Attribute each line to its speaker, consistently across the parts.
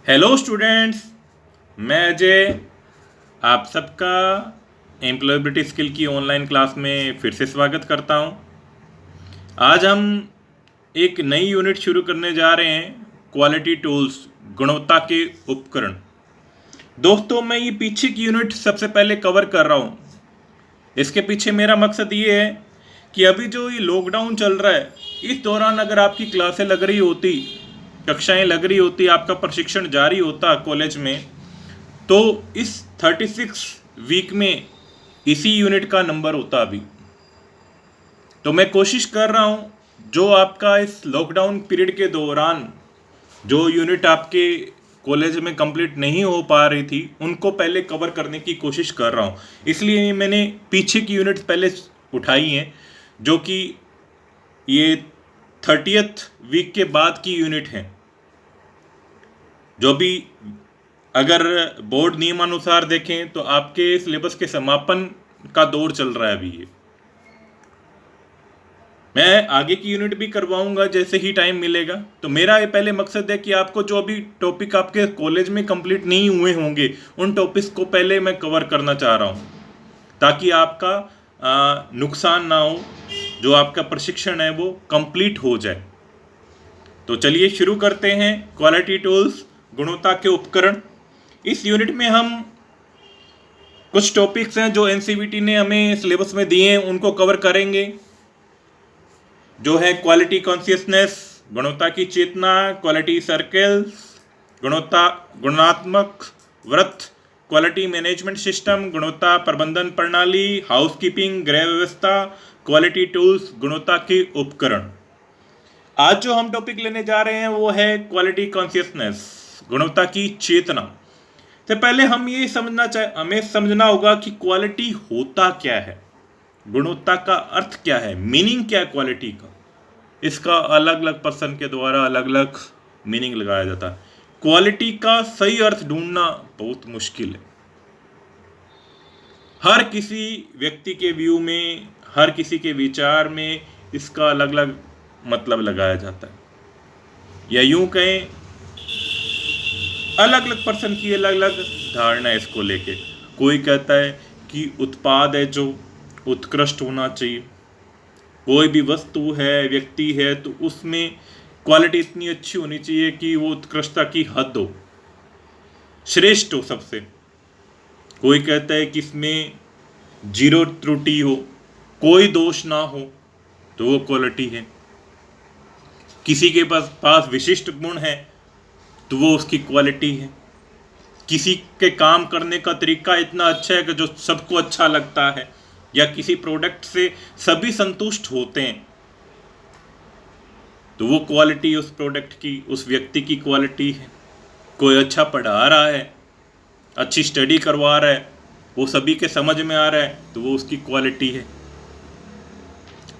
Speaker 1: Hello students. मैं अजय आप सबका एम्प्लॉयबिलिटी स्किल की ऑनलाइन क्लास में फिर से स्वागत करता हूं। आज हम एक नई यूनिट शुरू करने जा रहे हैं, क्वालिटी टूल्स, गुणवत्ता के उपकरण। दोस्तों, मैं ये पीछे की यूनिट सबसे पहले कवर कर रहा हूं। इसके पीछे मेरा मकसद ये है कि अभी जो ये लॉकडाउन चल रहा है, इस दौरान अगर आपकी क्लासें लग रही होती, कक्षाएं लग रही होती, आपका प्रशिक्षण जारी होता कॉलेज में, तो इस 36 वीक में इसी यूनिट का नंबर होता अभी। तो मैं कोशिश कर रहा हूं, जो आपका इस लॉकडाउन पीरियड के दौरान जो यूनिट आपके कॉलेज में कंप्लीट नहीं हो पा रही थी, उनको पहले कवर करने की कोशिश कर रहा हूं। इसलिए मैंने पीछे की यूनिट पहले उठाई हैं, जो कि ये 30th वीक के बाद की यूनिट है, जो भी अगर बोर्ड नियमानुसार देखें तो आपके सिलेबस के समापन का दौर चल रहा है अभी ये। मैं आगे की यूनिट भी करवाऊंगा जैसे ही टाइम मिलेगा। तो मेरा ये पहले मकसद है कि आपको जो अभी टॉपिक आपके कॉलेज में कंप्लीट नहीं हुए होंगे, उन टॉपिक्स को पहले मैं कवर करना चाह रहा हूँ, ताकि आपका नुकसान ना हो, जो आपका प्रशिक्षण है वो कंप्लीट हो जाए। तो चलिए शुरू करते हैं। क्वालिटी टूल्स, गुणवत्ता के उपकरण। इस यूनिट में हम कुछ टॉपिक्स हैं जो एनसीवीटी ने हमें सिलेबस में दिए हैं, उनको कवर करेंगे। जो है क्वालिटी कॉन्शियसनेस, गुणवत्ता की चेतना, क्वालिटी सर्कल्स, गुणात्मक वृत्त, क्वालिटी मैनेजमेंट सिस्टम, गुणवत्ता प्रबंधन प्रणाली, हाउसकीपिंग, गृह व्यवस्था, क्वालिटी टूल्स, गुणवत्ता के उपकरण। आज जो हम टॉपिक लेने जा रहे हैं वो है क्वालिटी कॉन्शियसनेस, गुणवत्ता की चेतना। तो पहले हमें समझना होगा कि क्वालिटी होता क्या है, गुणवत्ता का अर्थ क्या है, मीनिंग क्या है क्वालिटी का। इसका अलग अलग पर्सन के द्वारा अलग अलग मीनिंग लगाया जाता है। क्वालिटी का सही अर्थ ढूंढना बहुत मुश्किल है। हर किसी व्यक्ति के व्यू में, हर किसी के विचार में इसका अलग अलग मतलब लगाया जाता है, या यूं कहें अलग अलग पर्सन की अलग अलग धारणा है इसको लेके। कोई कहता है कि उत्पाद है जो उत्कृष्ट होना चाहिए, कोई भी वस्तु है, व्यक्ति है, तो उसमें क्वालिटी इतनी अच्छी होनी चाहिए कि वो उत्कृष्टता की हद हो, श्रेष्ठ हो सबसे। कोई कहता है कि इसमें जीरो त्रुटि हो, कोई दोष ना हो, तो वो क्वालिटी है। किसी के पास विशिष्ट गुण है तो वो उसकी क्वालिटी है। किसी के काम करने का तरीका इतना अच्छा है कि जो सबको अच्छा लगता है, या किसी प्रोडक्ट से सभी संतुष्ट होते हैं, तो वो क्वालिटी उस प्रोडक्ट की, उस व्यक्ति की क्वालिटी है। कोई अच्छा पढ़ा रहा है, अच्छी स्टडी करवा रहा है, वो सभी के समझ में आ रहा है, तो वो उसकी क्वालिटी है।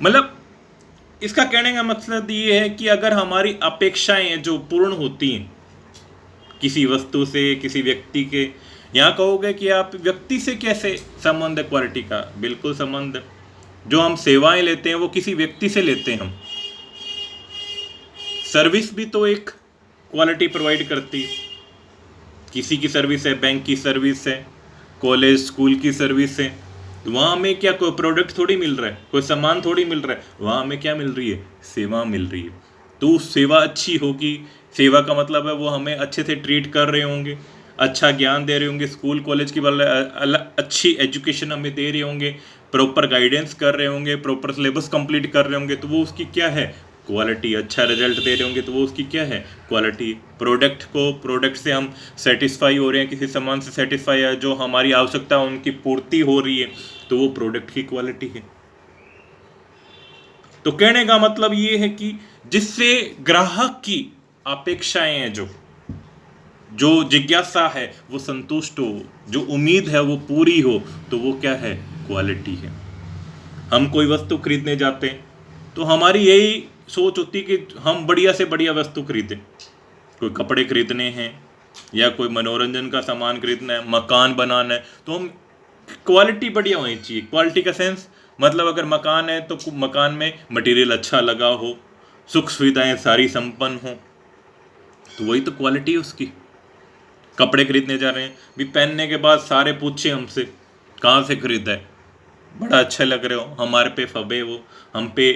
Speaker 1: मतलब इसका कहने का मतलब ये है कि अगर हमारी अपेक्षाएं जो पूर्ण होती हैं किसी वस्तु से, किसी व्यक्ति के, यहाँ कहोगे कि आप व्यक्ति से कैसे संबंध है क्वालिटी का? बिल्कुल संबंध। जो हम सेवाएं लेते हैं वो किसी व्यक्ति से लेते हैं हम। सर्विस भी तो एक क्वालिटी प्रोवाइड करती है। किसी की सर्विस है, बैंक की सर्विस है, कॉलेज स्कूल की सर्विस है, तो वहाँ हमें क्या कोई प्रोडक्ट थोड़ी मिल रहा है, कोई सामान थोड़ी मिल रहा है, वहाँ हमें क्या मिल रही है? सेवा मिल रही है। तो सेवा अच्छी होगी, सेवा का मतलब है वो हमें अच्छे से ट्रीट कर रहे होंगे, अच्छा ज्ञान दे रहे होंगे, स्कूल कॉलेज की अच्छी एजुकेशन हमें दे रहे होंगे, प्रॉपर गाइडेंस कर रहे होंगे, प्रॉपर सिलेबस कंप्लीट कर रहे होंगे, तो वो उसकी क्या है? क्वालिटी। अच्छा रिजल्ट दे रहे होंगे तो वो उसकी क्या है? क्वालिटी। प्रोडक्ट से हम सेटिस्फाई हो रहे हैं, किसी सामान से सेटिस्फाई है, जो हमारी आवश्यकता है उनकी पूर्ति हो रही है, तो वो प्रोडक्ट की क्वालिटी है। तो कहने का मतलब ये है कि जिससे ग्राहक की अपेक्षाएं हैं, जो जिज्ञासा है वो संतुष्ट हो, जो उम्मीद है वो पूरी हो, तो वो क्या है? क्वालिटी है। हम कोई वस्तु खरीदने जाते हैं तो हमारी यही सोच होती है कि हम बढ़िया से बढ़िया वस्तु खरीदें। कोई कपड़े खरीदने हैं, या कोई मनोरंजन का सामान खरीदना है, मकान बनाना है, तो हम क्वालिटी बढ़िया होनी चाहिए। क्वालिटी का सेंस मतलब अगर मकान है तो मकान में मटेरियल अच्छा लगा हो, सुख सुविधाएं सारी संपन्न हो, तो वही तो क्वालिटी है उसकी। कपड़े खरीदने जा रहे हैं, भी पहनने के बाद सारे पूछे हमसे कहाँ से खरीदा है, बड़ा अच्छा लग रहे हो, हमारे पे फबे वो, हम पे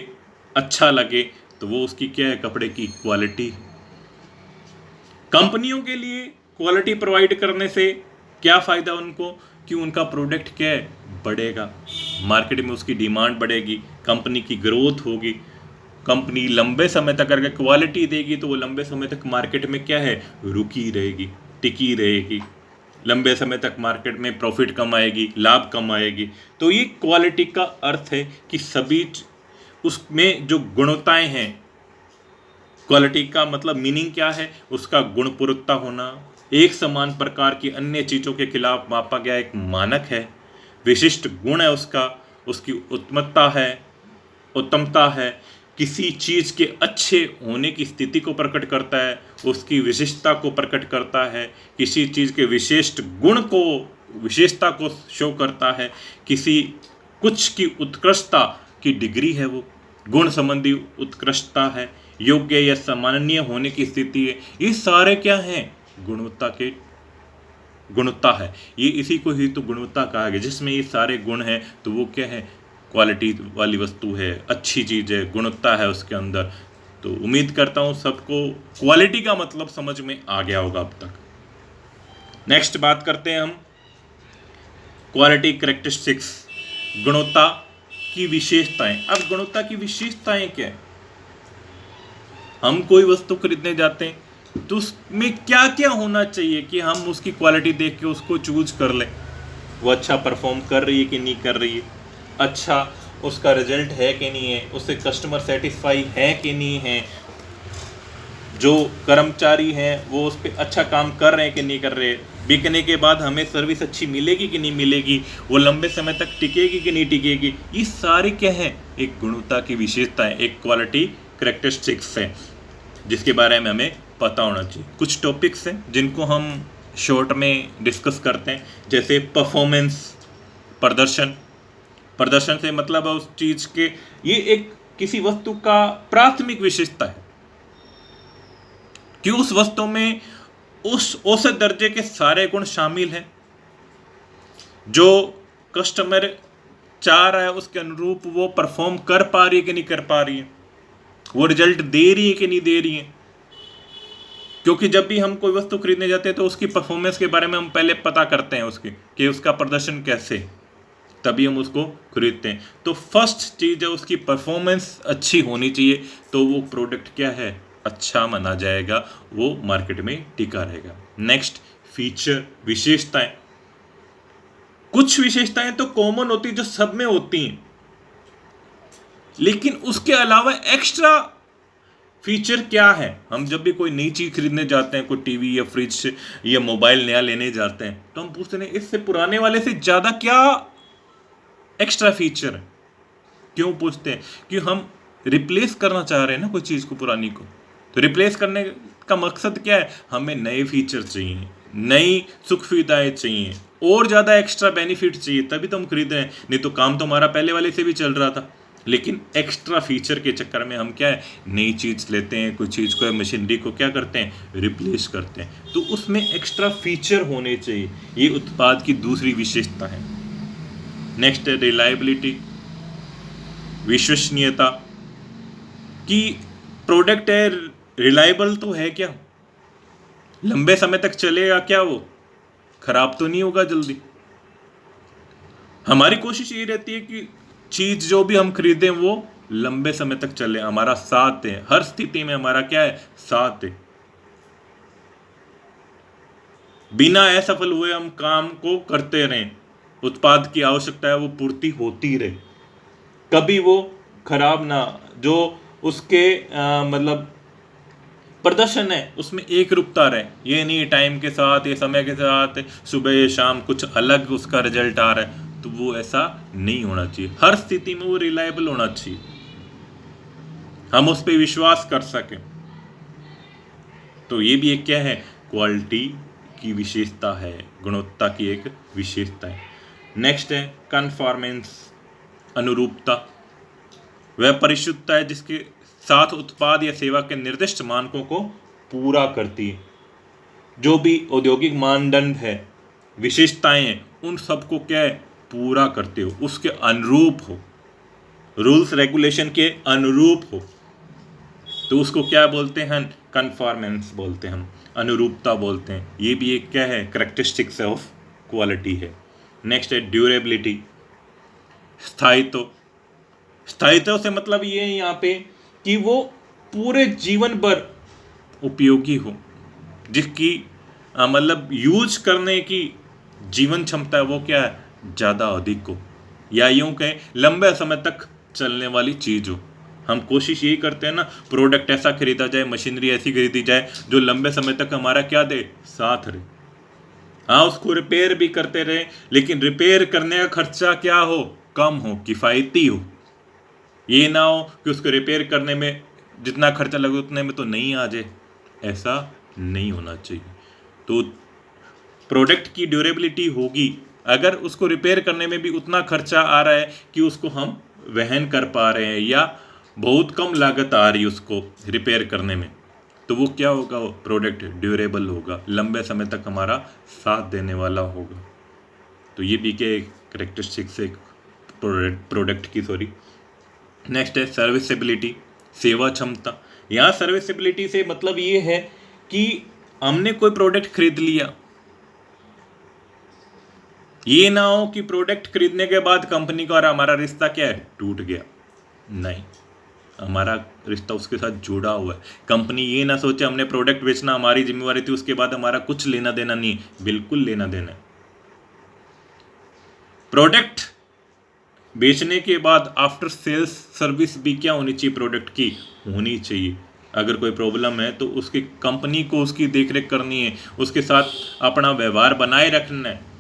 Speaker 1: अच्छा लगे, तो वो उसकी क्या है, कपड़े की क्वालिटी। कंपनियों के लिए क्वालिटी प्रोवाइड करने से क्या फ़ायदा उनको, कि उनका प्रोडक्ट क्या है, बढ़ेगा, मार्केट में उसकी डिमांड बढ़ेगी, कंपनी की ग्रोथ होगी। कंपनी लंबे समय तक अगर क्वालिटी देगी तो वो लंबे समय तक मार्केट में क्या है, रुकी रहेगी, टिकी रहेगी, लंबे समय तक मार्केट में प्रॉफिट कमाएगी, लाभ कमाएगी। तो ये क्वालिटी का अर्थ है कि सभी उसमें जो गुणवत्ताएं हैं, क्वालिटी का मतलब मीनिंग क्या है, उसका गुणपूर्वकता होना, एक समान प्रकार की अन्य चीज़ों के खिलाफ मापा गया एक मानक है, विशिष्ट गुण है उसका, उसकी उत्तमता है, उत्तमता है, किसी चीज़ के अच्छे होने की स्थिति को प्रकट करता है, उसकी विशिष्टता को प्रकट करता है, किसी चीज़ के विशिष्ट गुण को, विशेषता को शो करता है, किसी कुछ की उत्कृष्टता की डिग्री है, वो गुण संबंधी उत्कृष्टता है, योग्य या सम्माननीय होने की स्थिति है। ये सारे क्या हैं, गुणवत्ता के गुणवत्ता है। ये इसी को ही तो गुणवत्ता कहा गया, जिसमें ये सारे गुण हैं, तो वो क्या है, क्वालिटी वाली वस्तु है, अच्छी चीज़ है, गुणवत्ता है उसके अंदर। तो उम्मीद करता हूँ सबको क्वालिटी का मतलब समझ में आ गया होगा अब तक। नेक्स्ट बात करते हैं हम क्वालिटी कैरेक्टरिस्टिक्स, गुणवत्ता की विशेषताएं। अब गुणवत्ता की विशेषताएं क्या है, हम कोई वस्तु खरीदने जाते हैं तो उसमें क्या क्या होना चाहिए कि हम उसकी क्वालिटी देख के उसको चूज कर लें, वो अच्छा परफॉर्म कर रही है कि नहीं कर रही है, अच्छा उसका रिजल्ट है कि नहीं है, उससे कस्टमर सेटिस्फाई है कि नहीं है, जो कर्मचारी हैं वो उस पर अच्छा काम कर रहे हैं कि नहीं कर रहे, बिकने के बाद हमें सर्विस अच्छी मिलेगी कि नहीं मिलेगी, वो लंबे समय तक टिकेगी कि नहीं टिकेगी। ये सारे क्या है, एक गुणवत्ता की विशेषता है, एक क्वालिटी कैरेक्टरिस्टिक्स है, जिसके बारे में हमें पता होना चाहिए। कुछ टॉपिक्स हैं जिनको हम शॉर्ट में डिस्कस करते हैं, जैसे परफॉर्मेंस, प्रदर्शन। प्रदर्शन से मतलब है उस चीज़ के, ये एक किसी वस्तु का प्राथमिक विशेषता है कि उस वस्तु में उस औसत दर्जे के सारे गुण शामिल हैं, जो कस्टमर चाह रहा है उसके अनुरूप वो परफॉर्म कर पा रही है कि नहीं कर पा रही है, वो रिजल्ट दे रही है कि नहीं दे रही है। क्योंकि जब भी हम कोई वस्तु खरीदने जाते हैं तो उसकी परफॉर्मेंस के बारे में हम पहले पता करते हैं उसके, कि उसका प्रदर्शन कैसे, तभी हम उसको खरीदते हैं। तो फर्स्ट चीज़ है उसकी परफॉर्मेंस अच्छी होनी चाहिए, तो वो प्रोडक्ट क्या है, अच्छा माना जाएगा, वो मार्केट में टिका रहेगा। नेक्स्ट फीचर, विशेषताएं। कुछ विशेषताएं तो कॉमन होती है, जो सब में होती हैं, लेकिन उसके अलावा एक्स्ट्रा फीचर क्या है। हम जब भी कोई नई चीज़ खरीदने जाते हैं, कोई टीवी या फ्रिज या मोबाइल नया लेने जाते हैं, तो हम पूछते हैं इससे पुराने वाले से ज़्यादा क्या एक्स्ट्रा फीचर है। क्यों पूछते हैं, कि हम रिप्लेस करना चाह रहे हैं ना कोई चीज़ को, पुरानी को। तो रिप्लेस करने का मकसद क्या है, हमें नए फीचर चाहिए, नई सुख सुविधाएं चाहिए, और ज़्यादा एक्स्ट्रा बेनिफिट चाहिए, तभी तो हम खरीद रहे हैं। नहीं तो काम तो हमारा पहले वाले से भी चल रहा था, लेकिन एक्स्ट्रा फीचर के चक्कर में हम क्या है, नई चीज़ लेते हैं, कोई चीज़ को, मशीनरी को क्या करते हैं, रिप्लेस करते हैं। तो उसमें एक्स्ट्रा फीचर होने चाहिए, ये उत्पाद की दूसरी विशेषता है। नेक्स्ट है रिलायबिलिटी, विश्वसनीयता, कि प्रोडक्ट है रिलायबल तो है क्या, लंबे समय तक चलेगा क्या, वो खराब तो नहीं होगा जल्दी। हमारी कोशिश ये रहती है कि चीज़ जो भी हम खरीदें वो लंबे समय तक चले, हमारा साथ दे, हर स्थिति में हमारा क्या है, साथ दे, बिना असफल हुए हम काम को करते रहें, उत्पाद की आवश्यकता है वो पूर्ति होती रहे, कभी वो खराब ना, जो उसके मतलब प्रदर्शन है उसमें एक रूपता रहे, ये नहीं टाइम के साथ, ये समय के साथ, सुबह या शाम कुछ अलग उसका रिजल्ट आ रहा है, तो वो ऐसा नहीं होना चाहिए। हर स्थिति में वो रिलायबल होना चाहिए, हम उस पर विश्वास कर सकें। तो ये भी एक क्या है, क्वालिटी की विशेषता है, गुणवत्ता की एक विशेषता है। नेक्स्ट है कन्फॉर्मेंस, अनुरूपता। वह परिशुद्धता है जिसके साथ उत्पाद या सेवा के निर्दिष्ट मानकों को पूरा करती है। जो भी औद्योगिक मानदंड है, विशेषताएं हैं, उन सबको क्या है, पूरा करते हो, उसके अनुरूप हो, रूल्स रेगुलेशन के अनुरूप हो, तो उसको क्या बोलते हैं, कन्फॉर्मेंस बोलते हैं, हम अनुरूपता बोलते हैं। ये भी एक क्या है, करेक्टरिस्टिक्स ऑफ क्वालिटी है। नेक्स्ट है ड्यूरेबिलिटी, स्थायित्व। स्थायित्व से मतलब ये है यहाँ पे कि वो पूरे जीवन भर उपयोगी हो, जिसकी मतलब यूज करने की जीवन क्षमता है वो क्या है, ज़्यादा अधिक हो, या यूं कहें लंबे समय तक चलने वाली चीज़ हो। हम कोशिश यही करते हैं ना, प्रोडक्ट ऐसा खरीदा जाए, मशीनरी ऐसी खरीदी जाए जो लंबे समय तक हमारा क्या दे, साथ रहे। हाँ, उसको रिपेयर भी करते रहे, लेकिन रिपेयर करने का खर्चा क्या हो, कम हो, किफ़ायती हो। ये ना हो कि उसको रिपेयर करने में जितना खर्चा लगे उतने में तो नहीं आ जाए, ऐसा नहीं होना चाहिए। तो प्रोडक्ट की ड्यूरेबिलिटी होगी अगर उसको रिपेयर करने में भी उतना खर्चा आ रहा है कि उसको हम वहन कर पा रहे हैं, या बहुत कम लागत आ रही है उसको रिपेयर करने में, तो वो क्या होगा, वो प्रोडक्ट ड्यूरेबल होगा, लंबे समय तक हमारा साथ देने वाला होगा। तो ये भी के करेक्टरिस्टिक्स एक प्रोडक्ट की, सॉरी। नेक्स्ट है सर्विसेबिलिटी, सेवा क्षमता। यहाँ सर्विसेबिलिटी से मतलब ये है कि हमने कोई प्रोडक्ट खरीद लिया, ये ना हो कि प्रोडक्ट खरीदने के बाद कंपनी का और हमारा रिश्ता क्या है, टूट गया। नहीं, हमारा रिश्ता उसके साथ जुड़ा हुआ है। कंपनी ये ना सोचे हमने प्रोडक्ट बेचना हमारी जिम्मेवारी थी, उसके बाद हमारा कुछ लेना देना नहीं, बिल्कुल लेना देना है। प्रोडक्ट बेचने के बाद आफ्टर सेल्स सर्विस भी क्या होनी चाहिए, प्रोडक्ट की होनी चाहिए। अगर कोई प्रॉब्लम है तो उसकी कंपनी को उसकी देखरेख करनी है, उसके साथ अपना व्यवहार बनाए रखना है।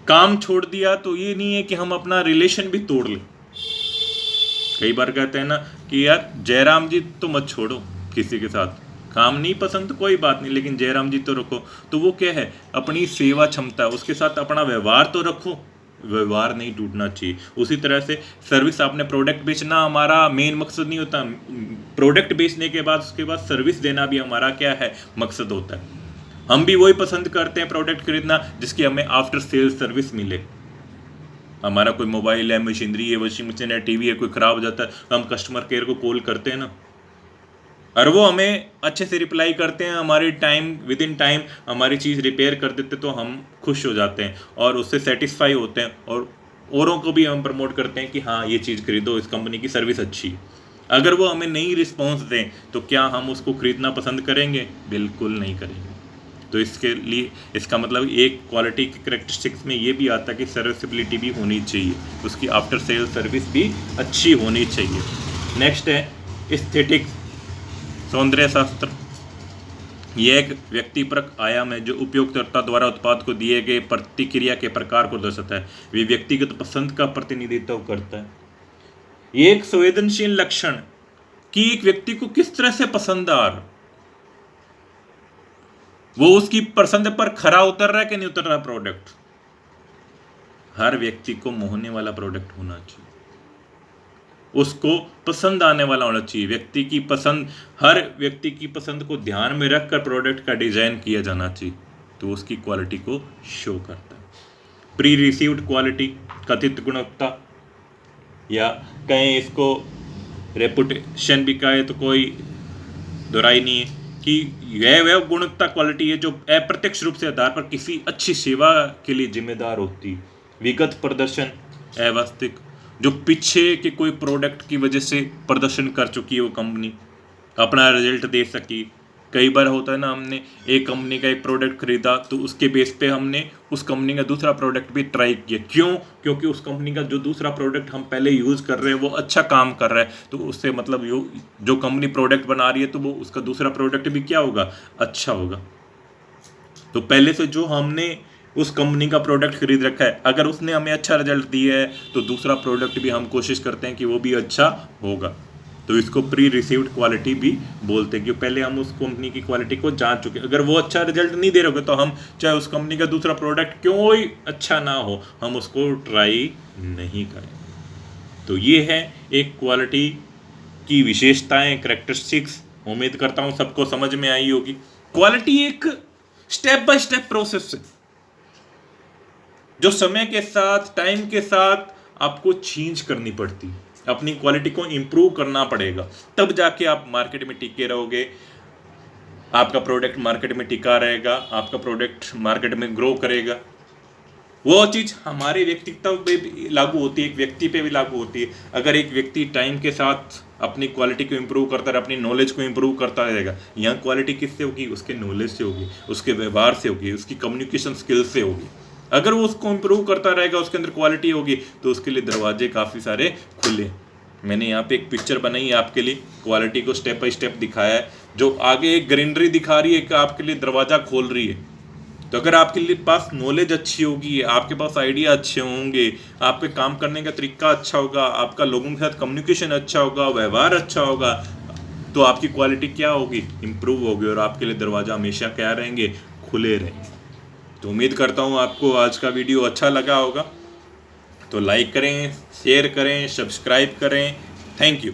Speaker 1: काम छोड़ दिया तो ये नहीं है कि हम अपना रिलेशन भी तोड़ लें। कई बार कहते हैं ना कि यार जयराम जी तो मत छोड़ो किसी के साथ, काम नहीं पसंद तो कोई बात नहीं, लेकिन जयराम जी तो रखो। तो वो क्या है, अपनी सेवा क्षमता, उसके साथ अपना व्यवहार तो रखो, व्यवहार नहीं टूटना चाहिए। उसी तरह से सर्विस, आपने प्रोडक्ट बेचना हमारा मेन मकसद नहीं होता, प्रोडक्ट बेचने के बाद उसके बाद सर्विस देना भी हमारा क्या है, मकसद होता है। हम भी वही पसंद करते हैं प्रोडक्ट खरीदना जिसकी हमें आफ्टर सेल्स सर्विस मिले। हमारा कोई मोबाइल है, मशीनरी है, वॉशिंग मशीन है, टीवी है, कोई ख़राब हो जाता है तो हम कस्टमर केयर को कॉल करते हैं ना, और वो हमें अच्छे से रिप्लाई करते हैं, हमारी टाइम विद इन टाइम हमारी चीज़ रिपेयर कर देते, तो हम खुश हो जाते हैं और उससे सेटिस्फाई होते हैं, और औरों को भी हम प्रमोट करते हैं कि हाँ ये चीज़ खरीदो, इस कंपनी की सर्विस अच्छी है। अगर वो हमें नहीं रिस्पॉन्स दें तो क्या हम उसको खरीदना पसंद करेंगे, बिल्कुल नहीं करेंगे। तो इसके लिए इसका मतलब एक क्वालिटी की करेक्टरिस्टिक्स में ये भी आता है कि सर्विसिबिलिटी भी होनी चाहिए, उसकी आफ्टर सेल सर्विस भी अच्छी होनी चाहिए। नेक्स्ट है एस्थेटिक्स, सौंदर्य शास्त्र। यह एक व्यक्तिपरक आयाम है जो उपयोगकर्ता द्वारा उत्पाद को दिए गए प्रतिक्रिया के प्रकार को दर्शाता है। वे व्यक्तिगत पसंद का प्रतिनिधित्व करता है। ये एक संवेदनशील लक्षण कि एक व्यक्ति को किस तरह से पसंद आ रहा, वो उसकी पसंद पर खरा उतर रहा है कि नहीं उतर रहा प्रोडक्ट। हर व्यक्ति को मोहने वाला प्रोडक्ट होना चाहिए, उसको पसंद आने वाला होना चाहिए। व्यक्ति की पसंद, हर व्यक्ति की पसंद को ध्यान में रखकर प्रोडक्ट का डिजाइन किया जाना चाहिए, तो उसकी क्वालिटी को शो करता है। प्री रिसीव्ड क्वालिटी, कथित गुणवत्ता, या कहें इसको रेपुटेशन भी कहे तो कोई दोहराई नहीं है कि यह वह गुणवत्ता क्वालिटी है जो अप्रत्यक्ष रूप से आधार पर किसी अच्छी सेवा के लिए जिम्मेदार होती। विगत प्रदर्शन, अवास्तविक, जो पीछे के कोई प्रोडक्ट की वजह से प्रदर्शन कर चुकी है वो कंपनी, अपना रिजल्ट दे सकी। कई बार होता है ना, हमने एक कंपनी का एक प्रोडक्ट खरीदा तो उसके बेस पे हमने उस कंपनी का दूसरा प्रोडक्ट भी ट्राई किया। क्यों? क्योंकि उस कंपनी का जो दूसरा प्रोडक्ट हम पहले यूज़ कर रहे हैं वो अच्छा काम कर रहा है, तो उससे मतलब जो कंपनी प्रोडक्ट बना रही है तो वो उसका दूसरा प्रोडक्ट भी क्या होगा, अच्छा होगा। तो पहले से जो हमने उस कंपनी का प्रोडक्ट खरीद रखा है, अगर उसने हमें अच्छा रिजल्ट दिया है तो दूसरा प्रोडक्ट भी हम कोशिश करते हैं कि वो भी अच्छा होगा। तो इसको प्री रिसीव्ड क्वालिटी भी बोलते हैं कि पहले हम उस कंपनी की क्वालिटी को जांच चुके। अगर वो अच्छा रिजल्ट नहीं दे रहे तो हम चाहे उस कंपनी का दूसरा प्रोडक्ट क्यों ही अच्छा ना हो, हम उसको ट्राई नहीं करें। तो ये है एक क्वालिटी की विशेषताएं, करेक्टरिस्टिक्स उम्मीद करता हूँ सबको समझ में आई होगी। क्वालिटी एक स्टेप बाय स्टेप प्रोसेस है जो समय के साथ, टाइम के साथ आपको चेंज करनी पड़ती है, अपनी क्वालिटी को इंप्रूव करना पड़ेगा, तब जाके आप मार्केट में टिके रहोगे, आपका प्रोडक्ट मार्केट में टिका रहेगा, आपका प्रोडक्ट मार्केट में ग्रो करेगा। वो चीज़ हमारे व्यक्तित्व पे भी लागू होती है, एक व्यक्ति पे भी लागू होती है। अगर एक व्यक्ति टाइम के साथ अपनी क्वालिटी को इंप्रूव करता रहे, अपनी नॉलेज को इंप्रूव करता रहेगा, यहाँ क्वालिटी किससे होगी? उसके नॉलेज से होगी, उसके व्यवहार से होगी, उसकी कम्युनिकेशन स्किल से होगी। अगर वो उसको इंप्रूव करता रहेगा, उसके अंदर क्वालिटी होगी, तो उसके लिए दरवाजे काफ़ी सारे खुले। मैंने यहाँ पे एक पिक्चर बनाई है आपके लिए, क्वालिटी को स्टेप बाय स्टेप दिखाया है, जो आगे एक ग्रीनरी दिखा रही है कि आपके लिए दरवाज़ा खोल रही है। तो अगर आपके लिए पास नॉलेज अच्छी होगी, आपके पास आइडिया अच्छे होंगे, आपके काम करने का तरीका अच्छा होगा, आपका लोगों के साथ कम्युनिकेशन अच्छा होगा, व्यवहार अच्छा होगा, तो आपकी क्वालिटी क्या होगी? इंप्रूव होगी, और आपके लिए दरवाज़ा हमेशा क्या रहेंगे? खुले रहेंगे। तो उम्मीद करता हूँ आपको आज का वीडियो अच्छा लगा होगा। तो लाइक करें, शेयर करें, सब्सक्राइब करें। Thank you.